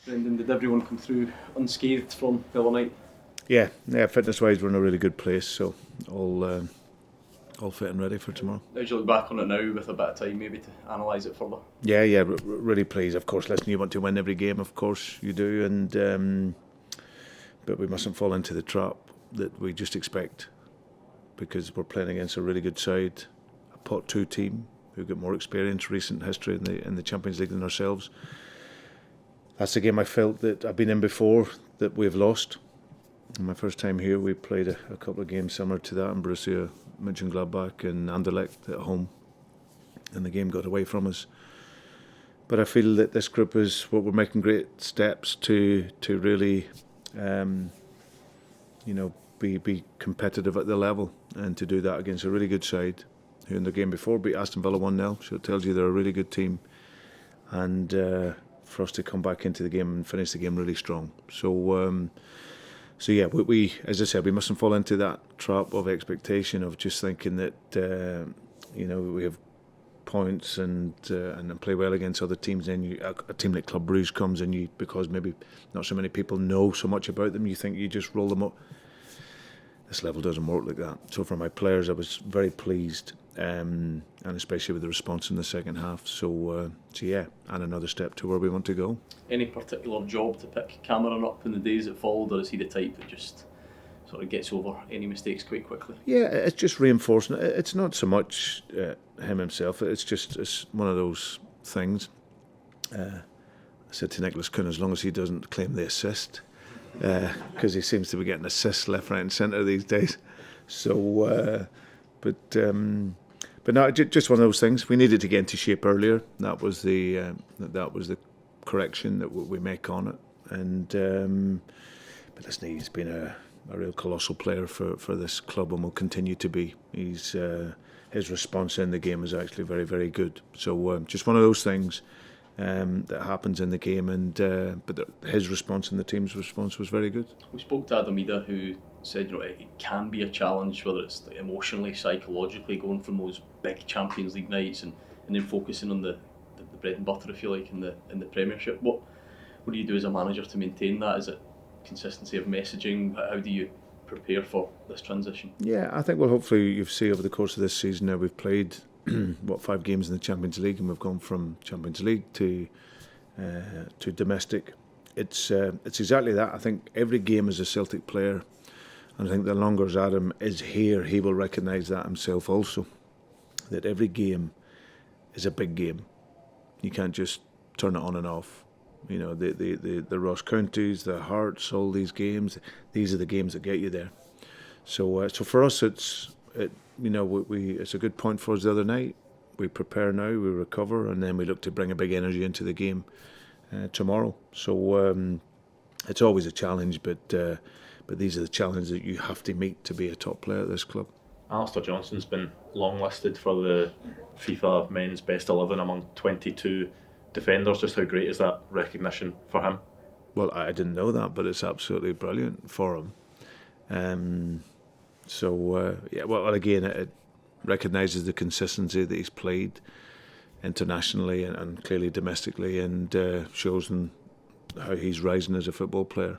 Brendan, did everyone come through unscathed from the other night? Yeah. Fitness-wise, we're in a really good place, so all fit and ready for tomorrow. As you look back on it now with a bit of time maybe to analyse it further? Yeah, really pleased. Of course, listen, you want to win every game, of course you do, and but we mustn't fall into the trap that we just expect, because we're playing against a really good side, a Pot 2 team who've got more experience, recent history in the Champions League than ourselves. That's a game I felt that I've been in before that we've lost. My first time here, we played a couple of games similar to that in Borussia Mönchengladbach and Anderlecht at home, and the game got away from us. But I feel that this group we're making great steps to really, be competitive at the level, and to do that against a really good side who in the game before beat Aston Villa 1-0. So it tells you they're a really good team, and for us to come back into the game and finish the game really strong. So yeah, we as I said, we mustn't fall into that trap of expectation of just thinking that we have points and play well against other teams. Then a team like Club Brugge comes and you, because maybe not so many people know so much about them, you think you just roll them up. This level doesn't work like that. So for my players, I was very pleased, and especially with the response in the second half. So yeah, and another step to where we want to go. Any particular job to pick Cameron up in the days that followed, or is he the type that just sort of gets over any mistakes quite quickly? Yeah, it's just reinforcing. It's not so much him himself. It's one of those things. I said to Nicholas Kuhn, as long as he doesn't claim the assist, because he seems to be getting assists left, right, and centre these days. So, but no, just one of those things. We needed to get into shape earlier. That was the correction that we make on it. And but listen, he's been a real colossal player for this club, and will continue to be. His response in the game is actually very, very good. So just one of those things that happens in the game, and but his response and the team's response was very good. We spoke to Adam Ida, who said it can be a challenge, whether it's emotionally, psychologically, going from those big Champions League nights and then focusing on the bread and butter, if you like, in the Premiership. What do you do as a manager to maintain that? Is it consistency of messaging? How do you prepare for this transition? Yeah, I think hopefully you've seen over the course of this season now we've played 5 games in the Champions League, and we've gone from Champions League to domestic. It's exactly that. I think every game is a Celtic player, and I think the longer as Adam is here, he will recognise that himself also, that every game is a big game. You can't just turn it on and off. The Ross Counties, the Hearts, all these games. These are the games that get you there. So for us, it's a good point for us the other night. We prepare now, we recover, and then we look to bring a big energy into the game tomorrow. So it's always a challenge, but these are the challenges that you have to meet to be a top player at this club. Alistair Johnston's been longlisted for the FIFA Men's Best 11 among 22 defenders. Just how great is that recognition for him? Well, I didn't know that, but it's absolutely brilliant for him. Again, it recognises the consistency that he's played internationally and clearly domestically, and shows them how he's rising as a football player.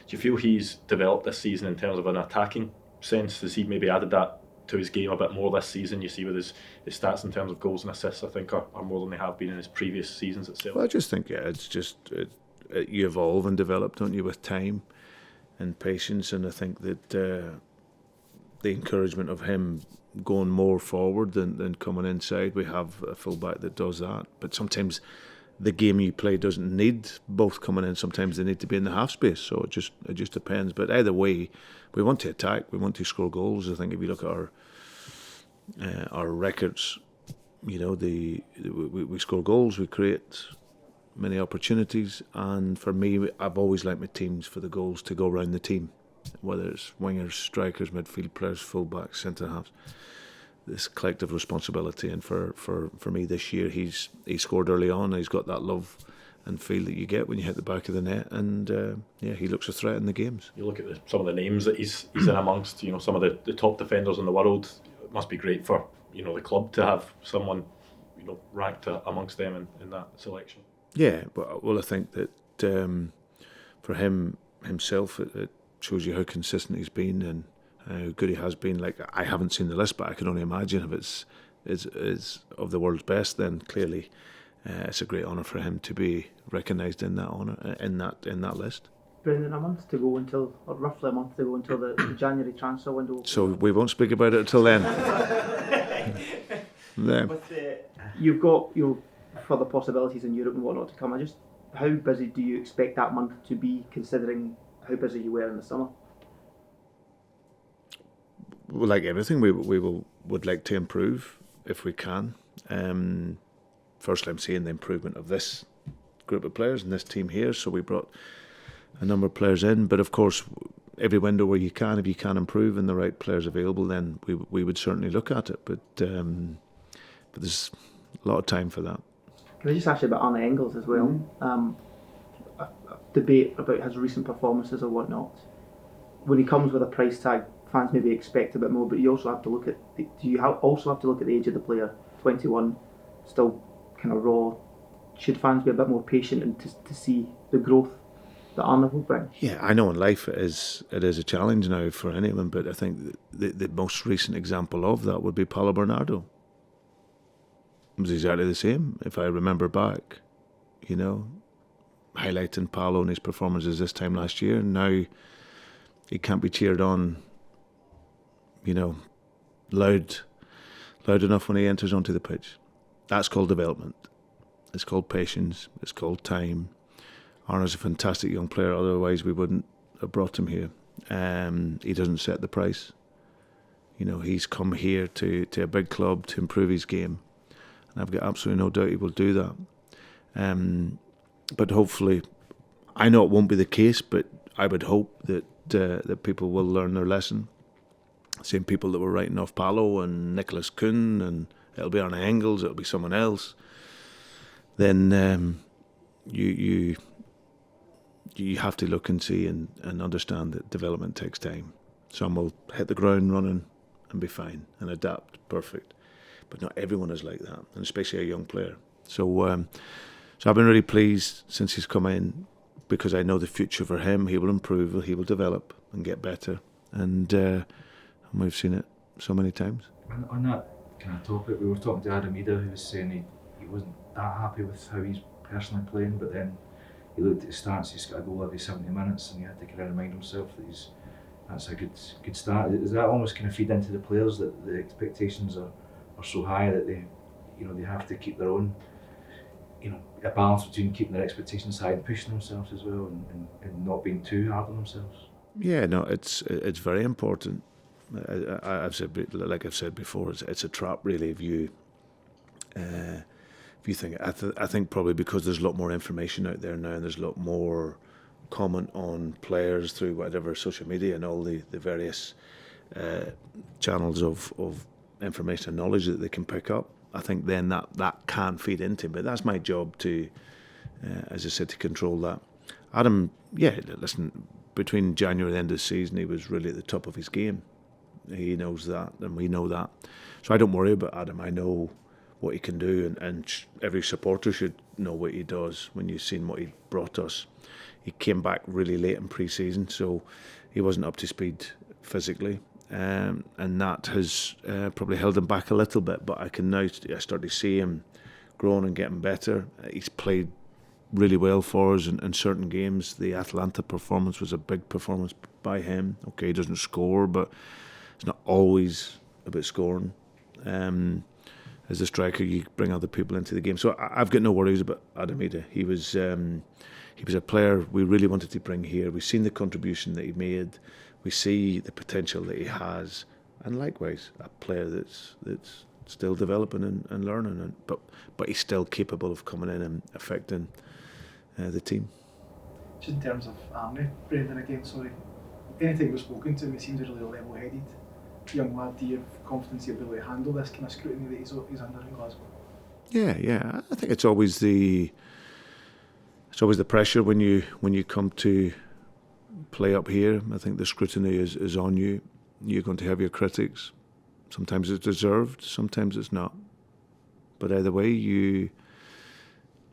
Do you feel he's developed this season in terms of an attacking sense? Has he maybe added that to his game a bit more this season? You see with his stats in terms of goals and assists, I think are more than they have been in his previous seasons at Celtic. Well, I just think, it's just you evolve and develop, don't you, with time and patience, and I think that the encouragement of him going more forward than coming inside. We have a fullback that does that, but sometimes the game you play doesn't need both coming in. Sometimes they need to be in the half space, so it just depends. But either way, we want to attack, we want to score goals. I think if you look at our records, we score goals, we create many opportunities, and for me, I've always liked my teams for the goals to go around the team, whether it's wingers, strikers, midfield players, fullbacks, centre halves. This collective responsibility, and for me this year, he scored early on. He's got that love and feel that you get when you hit the back of the net, and he looks a threat in the games. You look at some of the names that he's in amongst, some of the top defenders in the world. It must be great for the club to have someone ranked amongst them in that selection. Yeah, well, I think that for himself, it shows you how consistent he's been and how good he has been. Like, I haven't seen the list, but I can only imagine if it's of the world's best, then clearly it's a great honour for him to be recognised in that honour, in that list. Brendan, roughly a month to go until the January transfer window. So we won't speak about it until then. You've got further possibilities in Europe and whatnot to come. How busy do you expect that month to be, considering how busy you were in the summer? Well, like everything, we would like to improve if we can. Firstly, I'm seeing the improvement of this group of players and this team here. So we brought a number of players in, but of course, every window where you can, if you can improve and the right players available, then we would certainly look at it. But there's a lot of time for that. Can I just ask you about Arne Engels as well? A debate about his recent performances or whatnot. When he comes with a price tag, fans maybe expect a bit more, but you also have to look at the age of the player? 21, still kind of raw. Should fans be a bit more patient and to see the growth that Arne will bring? Yeah, I know in life it is a challenge now for anyone, but I think the most recent example of that would be Paulo Bernardo. It was exactly the same, if I remember back, highlighting Paulo and his performances this time last year, and now he can't be cheered on, loud enough when he enters onto the pitch. That's called development. It's called patience. It's called time. Arne's a fantastic young player, otherwise we wouldn't have brought him here. He doesn't set the price. He's come here to a big club to improve his game, and I've got absolutely no doubt he will do that. But hopefully, I know it won't be the case, but I would hope that people will learn their lesson. Same people that were writing off Paulo and Nicholas Kuhn, and it'll be Arne Engels, it'll be someone else. Then you have to look and see and understand that development takes time. Some will hit the ground running and be fine and adapt perfect, but not everyone is like that, and especially a young player. So I've been really pleased since he's come in, because I know the future for him. He will improve, he will develop and get better, and we've seen it so many times. On that kind of topic, we were talking to Adam Ida, who was saying he wasn't that happy with how he's personally playing, but then he looked at his stats. He's got a goal every 70 minutes, and he had to kind of remind himself that that's a good start. Does that almost kind of feed into the players, that the expectations are so high that they have to keep their own, a balance between keeping their expectations high and pushing themselves as well, and not being too hard on themselves? Yeah, no, it's very important. I've said before, it's a trap really. If you think, I think probably because there's a lot more information out there now, and there's a lot more comment on players through whatever social media and all the various channels of information and knowledge that they can pick up. I think then that can feed into, but that's my job to, as I said, to control that. Adam, listen, between January and the end of the season, he was really at the top of his game. He knows that, and we know that. So I don't worry about Adam. I know what he can do, and every supporter should know what he does. When you've seen what he brought us, he came back really late in pre-season, so he wasn't up to speed physically, and that has probably held him back a little bit. But I start to see him growing and getting better. He's played really well for us in certain games. The Atalanta performance was a big performance by him. Okay, he doesn't score, but it's not always about scoring. As a striker, you bring other people into the game. So I've got no worries about Adam Ida. He was a player we really wanted to bring here. We've seen the contribution that he made. We see the potential that he has, and likewise, a player that's still developing and learning. But he's still capable of coming in and affecting the team. Just in terms of Arne, Brendan again, sorry. Anything we've spoken to him, he seems really level-headed. Young lad, do you have confidence he'll be able to handle this kind of scrutiny that he's under in Glasgow? Yeah. I think it's always the pressure when you come to play up here. I think the scrutiny is on you. You're going to have your critics. Sometimes it's deserved, sometimes it's not. But either way,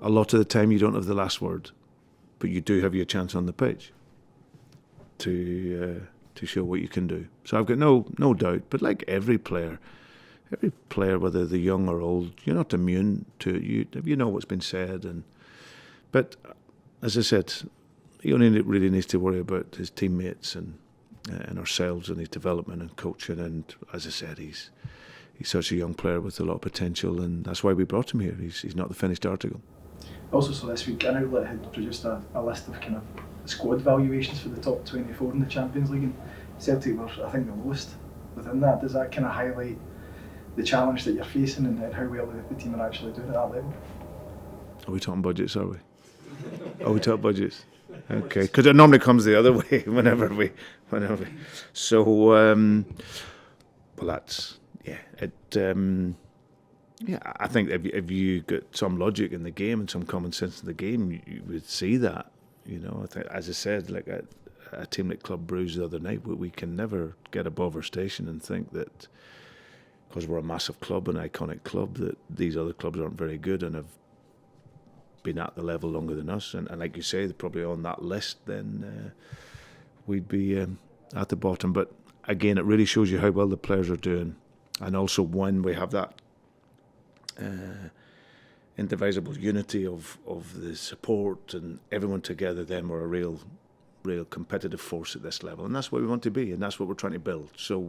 a lot of the time you don't have the last word. but you do have your chance on the pitch to show what you can do. So I've got no doubt. But like every player, whether they're young or old, you're not immune to it. You know what's been said, but as I said, he only really needs to worry about his teammates and ourselves and his development and coaching. And as I said, he's such a young player with a lot of potential, and that's why we brought him here. He's not the finished article. Also, so this week, an outlet had produced a list of kind of squad valuations for the top 24 in the Champions League, and Celtic were, I think, the lowest within that. Does that kind of highlight the challenge that you're facing and how well the team are actually doing at that level? Are we talking budgets, are we? Are we talking budgets? Okay, because it normally comes the other way whenever we. So, well, that's I think if you got some logic in the game and some common sense in the game, you would see that. You know, I think, as I said, like a team like Club Brugge the other night, we can never get above our station and think that because we're a massive club, an iconic club, that these other clubs aren't very good and have been at the level longer than us. And like you say, they're probably on that list, then we'd be at the bottom. But again, it really shows you how well the players are doing. And also when we have that indivisible unity of the support and everyone together, then we're a real competitive force at this level, and that's what we want to be, and that's what we're trying to build. So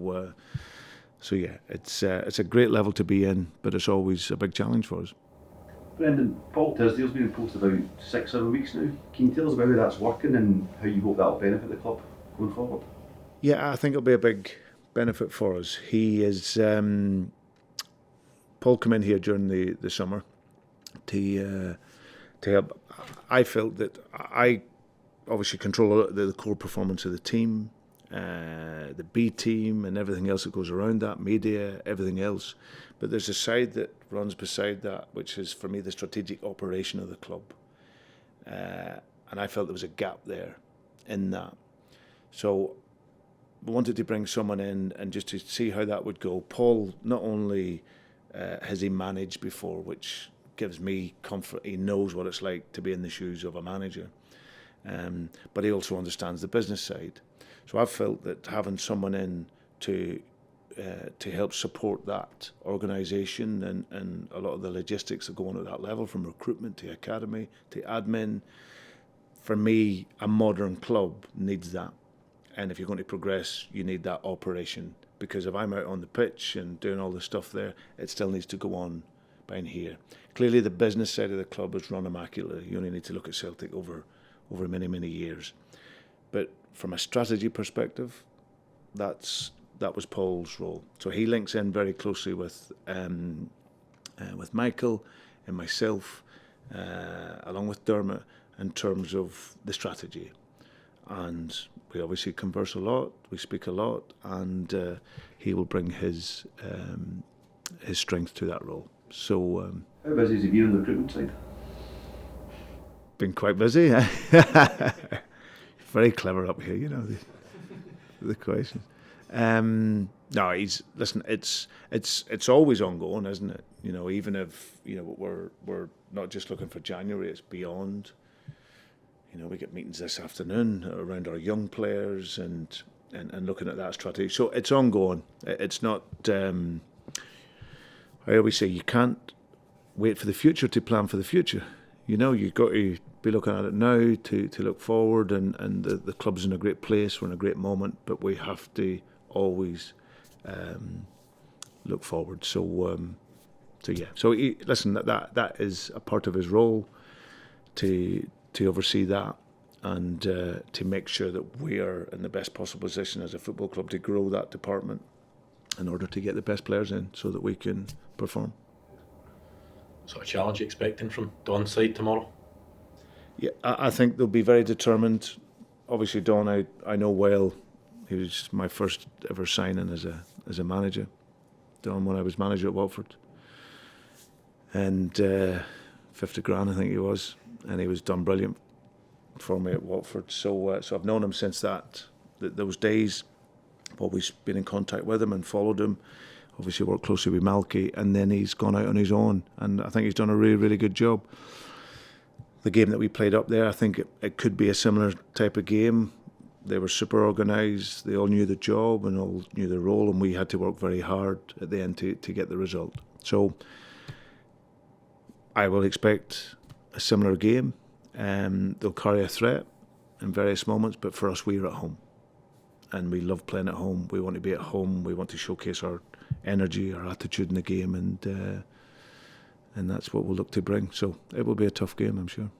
yeah, it's a great level to be in, but it's always a big challenge for us. Brendan, Paul Tisdale's been in post about 6-7 weeks now. Can you tell us about how that's working and how you hope that'll benefit the club going forward? Yeah, I think it'll be a big benefit for us. He is Paul came in here during the summer to help. I felt that I obviously control the core performance of the team, the B team and everything else that goes around that, media, everything else. But there's a side that runs beside that, which is for me the strategic operation of the club. And I felt there was a gap there in that. So we wanted to bring someone in and just to see how that would go. Paul, not only has he managed before, which gives me comfort, he knows what it's like to be in the shoes of a manager, but he also understands the business side. So I've felt that having someone in to help support that organisation and a lot of the logistics that go on at that level, from recruitment to academy to admin, for me, a modern club needs that. And if you're going to progress, you need that operation. Because if I'm out on the pitch and doing all the stuff there, it still needs to go on behind here. Clearly, the business side of the club is run immaculately. You only need to look at Celtic over many, many years. But from a strategy perspective, that was Paul's role. So he links in very closely with Michael and myself, along with Dermot, in terms of the strategy. And we obviously converse a lot, we speak a lot, and he will bring his strength to that role. So, how busy has he been on the recruitment side? Been quite busy. Very clever up here, you know, the questions. No, listen. It's always ongoing, isn't it? You know, even if we're not just looking for January, it's beyond. You know, we get meetings this afternoon around our young players and looking at that strategy. So it's ongoing. It's not. I always say you can't wait for the future to plan for the future. You know, you've got to be looking at it now to look forward, and the club's in a great place. We're in a great moment, but we have to always look forward. So yeah. So listen, that is a part of his role to oversee that and to make sure that we are in the best possible position as a football club to grow that department in order to get the best players in so that we can perform. Sort of challenge you expecting from Don's side tomorrow? Yeah, I think they'll be very determined. Obviously, Don, I know well. He was my first ever signing as a manager. Don, when I was manager at Watford, and 50 grand I think he was, and he was done brilliant for me at Watford. So I've known him since those days. I've always been in contact with him and followed him. Obviously worked closely with Malky, and then he's gone out on his own, and I think he's done a really, really good job. the game that we played up there. I think it could be a similar type of game. They were super organised, they all knew the job and all knew the role, and we had to work very hard at the end to get the result. So I will expect a similar game. They'll carry a threat in various moments, but for us, we're at home. And we love playing at home. We want to be at home. We want to showcase our energy, our attitude in the game, and that's what we'll look to bring. So it will be a tough game, I'm sure.